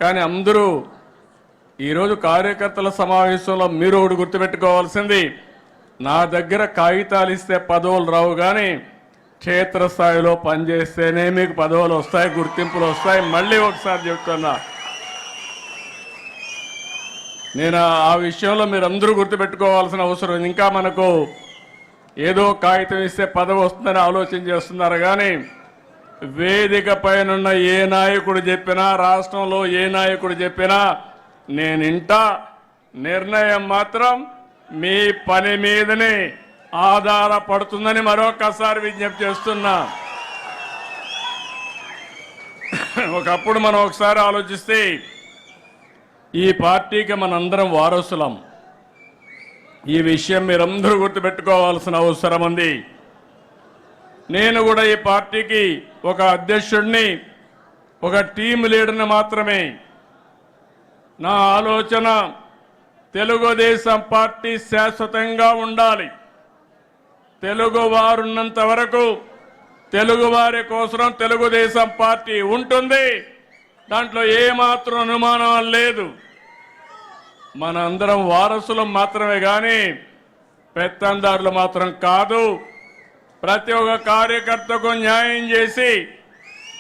కానీ అందరూ ఈరోజు కార్యకర్తల సమావేశంలో మీరు ఒకటి గుర్తుపెట్టుకోవాల్సింది, నా దగ్గర కాగితాలు ఇస్తే పదవులు రావు, కానీ క్షేత్రస్థాయిలో పనిచేస్తేనే మీకు పదవులు వస్తాయి, గుర్తింపులు వస్తాయి. మళ్ళీ ఒకసారి చెప్తున్నా, నేను ఆ విషయంలో మీరందరూ గుర్తుపెట్టుకోవాల్సిన అవసరం. ఇంకా మనకు ఏదో కాగితం ఇస్తే పదవి వస్తుందని ఆలోచన చేస్తున్నారు, కానీ వేదిక పైన ఏ నాయకుడు చెప్పినా, రాష్ట్రంలో ఏ నాయకుడు చెప్పినా నేనింటా. నిర్ణయం మాత్రం మీ పని మీదనే ఆధారపడుతుందని మరొకసారి విజ్ఞప్తి చేస్తున్నా. ఒకప్పుడు మనం ఒకసారి ఆలోచిస్తే ఈ పార్టీకి మనందరం వారసులం. ఈ విషయం మీరందరూ గుర్తుపెట్టుకోవాల్సిన అవసరం ఉంది. నేను కూడా ఈ పార్టీకి ఒక అధ్యక్షుడిని, ఒక టీం లీడర్ని మాత్రమే. నా ఆలోచన తెలుగుదేశం పార్టీ శాశ్వతంగా ఉండాలి. తెలుగు వారున్నంత వరకు తెలుగు వారి కోసం తెలుగుదేశం పార్టీ ఉంటుంది. దాంట్లో ఏమాత్రం అనుమానం లేదు. మనందరం వారసులం మాత్రమే, కానీ పెత్తందారులు మాత్రం కాదు. ప్రతి ఒక్క కార్యకర్తకు న్యాయం చేసి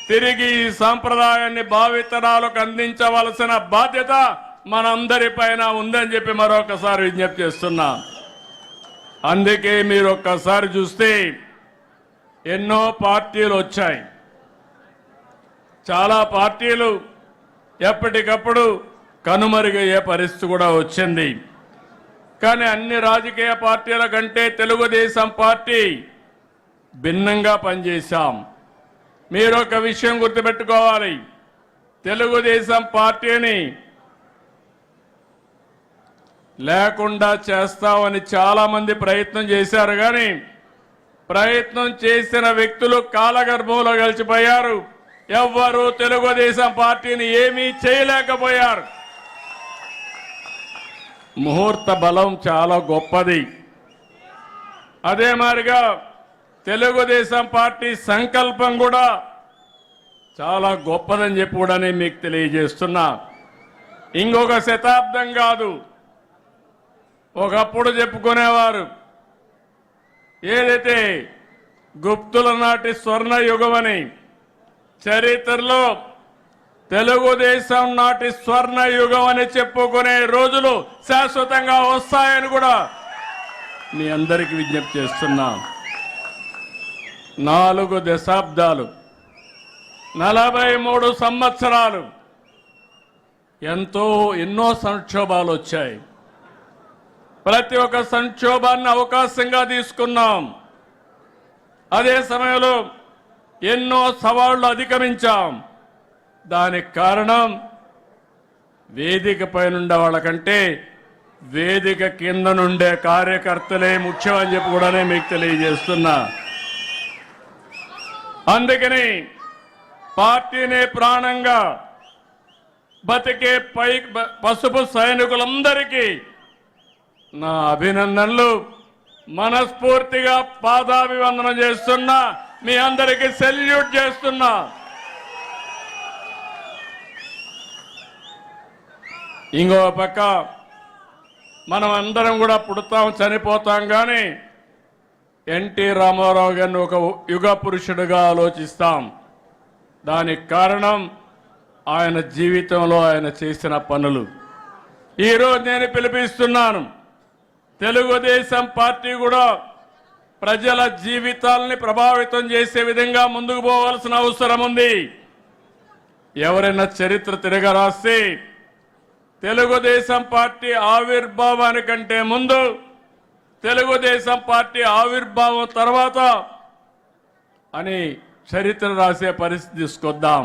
తిరిగి ఈ సాంప్రదాయాన్ని భావితరాలకు అందించవలసిన బాధ్యత మనందరిపైన ఉందని చెప్పి మరొకసారి విజ్ఞప్తి చేస్తున్నా. అందుకే మీరు ఒక్కసారి చూస్తే ఎన్నో పార్టీలు వచ్చాయి. చాలా పార్టీలు ఎప్పటికప్పుడు కనుమరుగయ్యే పరిస్థితి కూడా వచ్చింది. కానీ అన్ని రాజకీయ పార్టీల కంటే తెలుగుదేశం పార్టీ భిన్నంగా పనిచేశాం. మీరు ఒక విషయం గుర్తుపెట్టుకోవాలి, తెలుగుదేశం పార్టీని లేకుండా చేస్తామని చాలా మంది ప్రయత్నం చేశారు, కానీ ప్రయత్నం చేసిన వ్యక్తులు కాలగర్భంలో కలిసిపోయారు. ఎవ్వరూ తెలుగుదేశం పార్టీని ఏమీ చేయలేకపోయారు. ముహూర్త బలం చాలా గొప్పది. అదే మాదిరిగా తెలుగుదేశం పార్టీ సంకల్పం కూడా చాలా గొప్పదని చెప్పి కూడా నేను మీకు తెలియజేస్తున్నా. ఇంకొక శతాబ్దం కాదు, ఒకప్పుడు చెప్పుకునేవారు ఏదైతే గుప్తుల నాటి స్వర్ణ యుగమని, చరిత్రలో తెలుగుదేశం నాటి స్వర్ణ యుగం అని చెప్పుకునే రోజులు శాశ్వతంగా వస్తాయని కూడా మీ అందరికీ విజ్ఞప్తి చేస్తున్నా. 4 దశాబ్దాలు, 43 సంవత్సరాలు, ఎన్నో సంక్షోభాలు వచ్చాయి. ప్రతి ఒక్క సంక్షోభాన్ని అవకాశంగా తీసుకున్నాం. అదే సమయంలో ఎన్నో సవాళ్లు అధిగమించాం. దానికి కారణం వేదిక పైనుండే వాళ్ళకంటే వేదిక కింద నుండే కార్యకర్తలే ముఖ్యం అని చెప్పి కూడా మీకు తెలియజేస్తున్నా. అందుకని పార్టీని ప్రాణంగా బతికే పసుపు సైనికులందరికీ నా అభినందనలు. మనస్ఫూర్తిగా పాదాభివందనం చేస్తున్నా. మీ అందరికీ సెల్యూట్ చేస్తున్నా. ఇంకో పక్క మనం అందరం కూడా పుడతాం, చనిపోతాం, కానీ ఎన్టీ రామారావు గారిని ఒక యుగ పురుషుడిగా ఆలోచిస్తాం. దానికి కారణం ఆయన జీవితంలో ఆయన చేసిన పనులు. ఈరోజు నేను పిలిపిస్తున్నాను, తెలుగుదేశం పార్టీ కూడా ప్రజల జీవితాలని ప్రభావితం చేసే విధంగా ముందుకు పోవాల్సిన అవసరం ఉంది. ఎవరైనా చరిత్ర తిరగరాస్తే తెలుగుదేశం పార్టీ ఆవిర్భావానికంటే ముందు, తెలుగుదేశం పార్టీ ఆవిర్భావం తర్వాత అని చరిత్ర రాసే పరిస్థితి తీసుకొద్దాం.